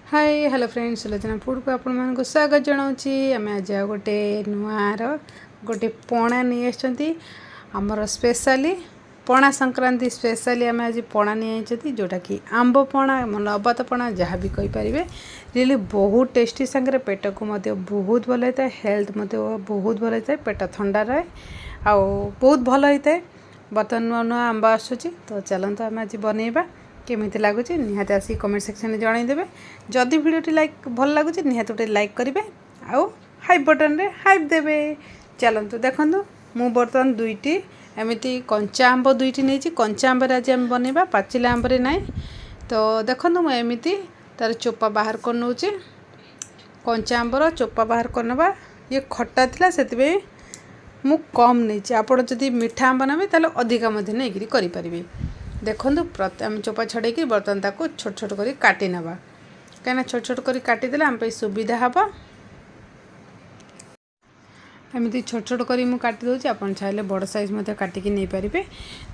Hi hello friends Sulochana food को आपण मानक स्वागत जनाऊँगी आम आज गोटे नुआर गोटे पणा नहीं आसछंती आमर स्पेशली पणा संक्रांति स्पेशली आम आज पणा नहीं आइछंती जोटा कि आंब पणा नबात पणा जहाँ भी कहि पारिबे रियली बहुत टेस्टी संगे पेट को मध्य बहुत भल होता है हेल्थ मध्य बहुत भल होता है पेट ठंडा रहे आ बहुत भल होता है बर्तमान नुआ नुआ आंब आसुची तो चलते आम आज बनइबा केमी लगुच निहाती आसिक कमेंट सेक्शन में जनईदेवे जदि भिडियोटी लाइक भल लगुच निहाती गोटे लाइक करेंगे आउ हाइप बटन रे हाइप देवे चलतु देखूँ मु बर्तमान दुईटी एमती कंचा आंब दुईटी नहीं कंचा आंबर आज आम बनइबा पाचिला आंबर ना तो देखूँ मुझे तार चोपा बाहर कर नौ कंचा आंबर चोपा बाहर करनवा ये खट्टा थिला से मु कम नहीं आपड़ जदि मीठा आंब नेबे ताले अधिका नहीं करें देखो आम चोपा छड़े बर्तमान ताको छोट छोट कर काटी नवा कहीं छोट छोट कर काटिदेले आम सुविधा हम एमती छोट छोट कर काटी दूसरी आप चाहिए बड़ साइज काटिकी नहीं पारे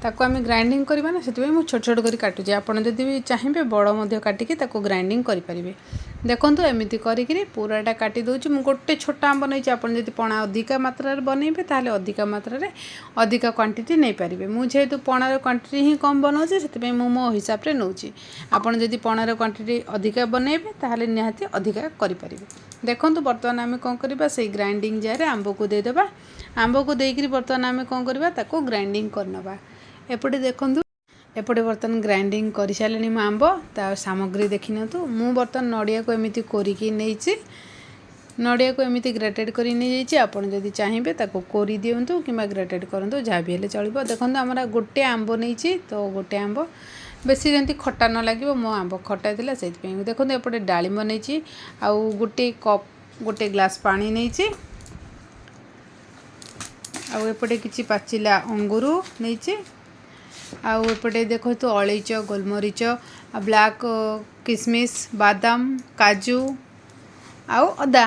ताको आम ग्राइंडिंग करवा ना से छोट छोट कर काटुचे आपड़ जदि भी चाहिए बड़ काटिकी ग्राइंडिंग करें देखो एमती करी पूराटा काटी दूसरी मुझे गोटे छोटा आंब नहीं आप पणा अधिका मात्रा बनइबे ताले अधिका मात्रा अधिका क्वांटिटी नहीं पारे मुझे पणार क्वांटिटी ही कम बनाऊँगी से मो हिसाब से नौची आपड़ जदि पणार क्वांटिटी अधिका बनइबे ताले निहाती अधिका करें देखो बर्तमान आम कौन करवा से ग्राइंडिंग जार आंब को देदेबा आंब को देकर बर्तमान आम कौन करवा ताको ग्राइंडिंग करनवा एपटे देखो एपटे बर्तमान ग्राइंडिंग कर सारे मो आंब ता सामग्री देखी नियंतु मु बर्तमान नड़िया को एमती कोरिकी नहीं नड़िया को एमती ग्रेटेड कर नहीं आपड़ जदि चाहिए ताको कोरी दिंतु कि ग्रेटेड करूँ जहाँ भी हेल्ले चलो देखो आमर गोटे आंब नहीं तो गोटे आंब बेसी जमी खट्टा न लगे मो आंब खट्टा थी से देखो एपटे डालिम नहीं आउ गोटे कप गोटे ग्लास पानी नहीं आउ एपटे किसी पाचिला अंगूर नहीं आउ एपटे देखो तो अलैच गोलमरीच ब्लैक किसमिस बादाम काजू आउ अदा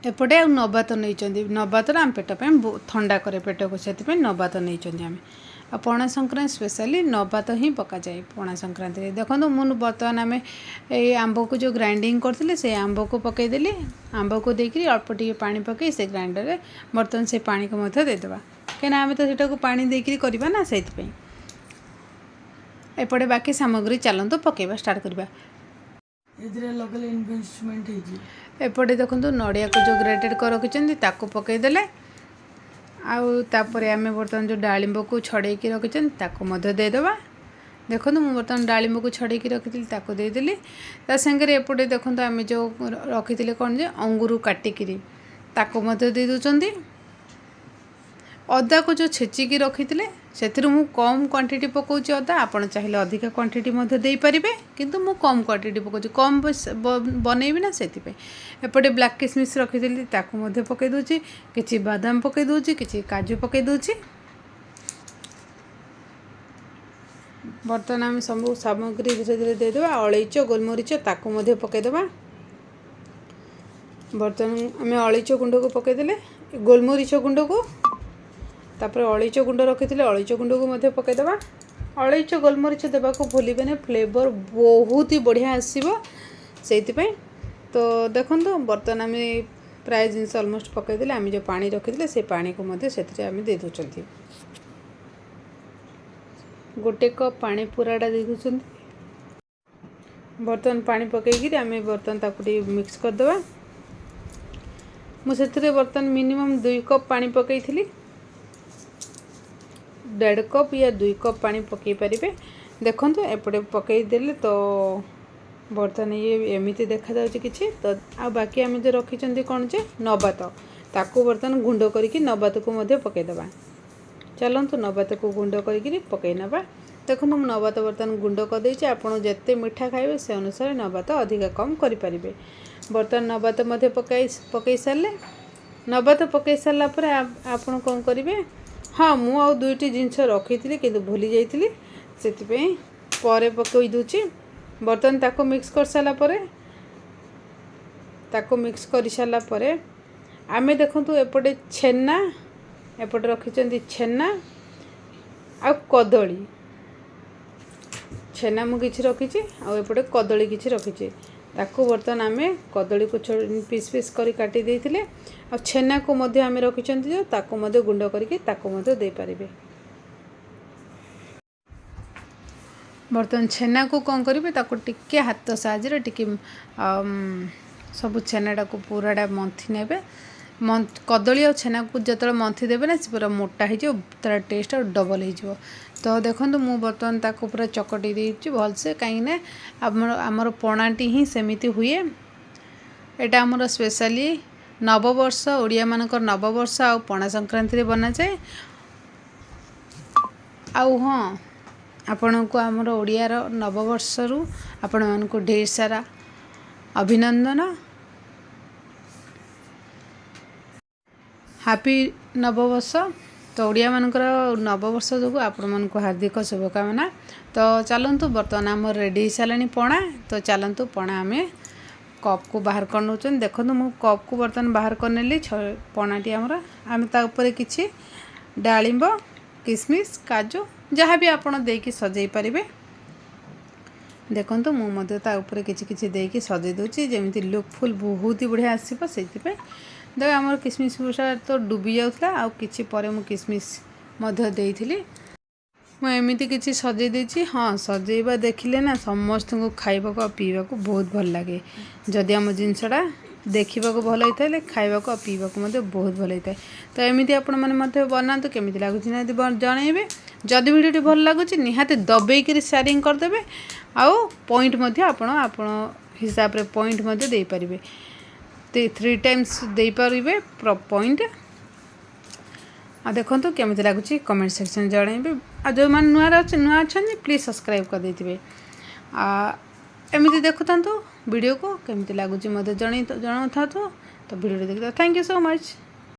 एपटे आ नबात नहीं नबात आम पेट ठंडा करे पेट को से नबात नहीं आम आ पणा संक्रांति स्पेशली नबात ही पका जाए पणा संक्रांति देखो मुझे बर्तमान आम ये आंब को जो ग्राइंडिंग करते से आंब को पकईदेली आंब को देकर अल्प टे पानी पकई से ग्राइंडर में बर्तमान से पानी को देदेबा कहीं आम तो सेटा को पानी देकर करवा ना से एपटे बाकी सामग्री चलते पकेबा स्टार्ट करवा एपटे देखो नड़िया को जो ग्रेटेड कर रखिंट ताको पकईदेले आउे आम बर्तमान जो डालिंब को छड़े रखिंट देदेबा देखो मुझे बर्तमान डालिंब को छड़े रखी ताको देदेली सागर एपटे देखो आम जो रखी कौन जे अंगूर काटिकी ताको दे दूसरी अदा को जो छेचिकी रखी से कम क्वांटिटी पकाउची अदा आपड़ चाहिए अधिका क्वांटिटी दे पारे किंतु मु कम क्वांटिटी पकाउची कम बनइबी ना से एपटे ब्लैक किसमिस रखी ताकू पकई दूची किसी बादाम पकई दूची किसी काजू पकई दूची बर्तमान आम सब सामग्री धीरे धीरे देदेबा अलैच गोलमरीच ताकू पकईदेबा बर्तमान आम अलैच गुंड को पकईदेले गोलमरीच गुंड को तापर अलैच गुंड रखी अलैच गुंड को पकईदेबा अलैच गोलमरीच देवा को भूलिबे फ्लेवर बहुत ही बढ़िया आसो से तो देखो बर्तमान आम प्राय जिनस अलमोस्ट पकईदे आम जो पानी रखी से पानी को दे दूँ गोटे कप पानी पूराटा दे दूँ बर्तमान पानी पकईकि आम बर्तमान ताकू मिक्स करदे मुझे बर्तमान मिनिमम 2 कप पानी पकई 1.5 कप या 2 कप पानी पकई पारे देखो एपटे पकईदे तो बर्तमान ये एमती देखा जाउछि किछि तो आ बाकी आम जो रखी कौन जे नबात ताकू बर्तमान गुंड करके नबात को पकईदेबा चलतु नबात को गुंड करके पकई नबा देखो मुझे नबात बर्तमान गुंड करदे आपड़ जिते मीठा खाइबे से अनुसार नबात अधिका कम करें बर्तमान नबात पकई सारे नबात पकई सारापर आपड़ कौन करेंगे हाँ मु आउ 2टी जिनस रखी थी कि भूली जाइली से पकई दूची बर्तमान ताको मिक्स कर सारापर ताको मिक्स कर सारापर आम देखु एपटे छेना एपटे रखी छेना आ कदली छेना मु किछि रखिछि आ एपटे कदली किछि रखिछि ताकू बर्तन आमे कदली को पीस पीस करी काटी देइथिले आ छेना को मध्ये आमे रखिछंती जो ताकू मध्ये गुंड करके ताकू मध्ये दे पारिबे। बर्तन छेना को कौन करेंगे ताको टिके हाथ साहाଯ୍य टिके सब छेनाटा को पूराटा मंथी ने कदली और छेना को जो मंथी देवे ना पूरा मोटा हो तार टेस्ट डबल हो। तो देखो मु बर्तमान ताको पूरा चकटी देछि भलसे कहीं आमर पणाटी ही सेमिति हुए। एटा आमर स्पेशली नववर्ष ओडिया मानकर नववर्ष आ पणा संक्रांति रे बना जाए। आउ हाँ आपण को आमर ओडियार नववर्ष रु आपण मान को ढेर सारा अभिनंदन। हैप्पी नववर्ष। तो ओडिया मानकर नववर्ष जो आपण मान को हार्दिक शुभकामना। तो चलतु बर्तमान आम रेडी सारे पणा। तो चलतु पणा आम कप को बाहर कर नौ। देखो मु कप को बर्तमान बाहर कर नेली पणाटी आमर आम तापर किछि डालिंब किसमिस काजू जहाँ भी आप देकी सजाई पारे। देखो मु मध्य ता ऊपर किछि किछि देकी सजाई दूची जेमिति लुकफुल बहुत ही बढ़िया आसीबो। सेतिपे देख आमर किसमिस पुषा तो डुबी जाउथला आ किछि परे मु किसमिस मध्य देइथिली। मु एमिति किछि सजाई देछि। हाँ सजाइबा देखिले ना समस्त को खाइबा को पीवा को बहुत भल लागे। जदि आम जिनसटा देखा भल होता है खावा को पीवा को बहुत भल होता है। तो एमती आपण मैंने बनातु केमी लगुच जनइबे। जदि वीडियो भल लगुच निहाती दबेक शेयरिंग करदे। आउ पॉइंट आपण हिसाब रे पॉइंट दे पारिबे 3 टाइम्स दे पारिबे पॉइंट। आ देखंतु केमी लगुच कमेंट सेक्शन जनइबे। आ जो मान नुआ अच्छा प्लीज सब्सक्राइब कर देथिबे। एमती देखुता वीडियो को केमती लगुच मत जन था। तो वीडियो देखते थैंक यू सो मच।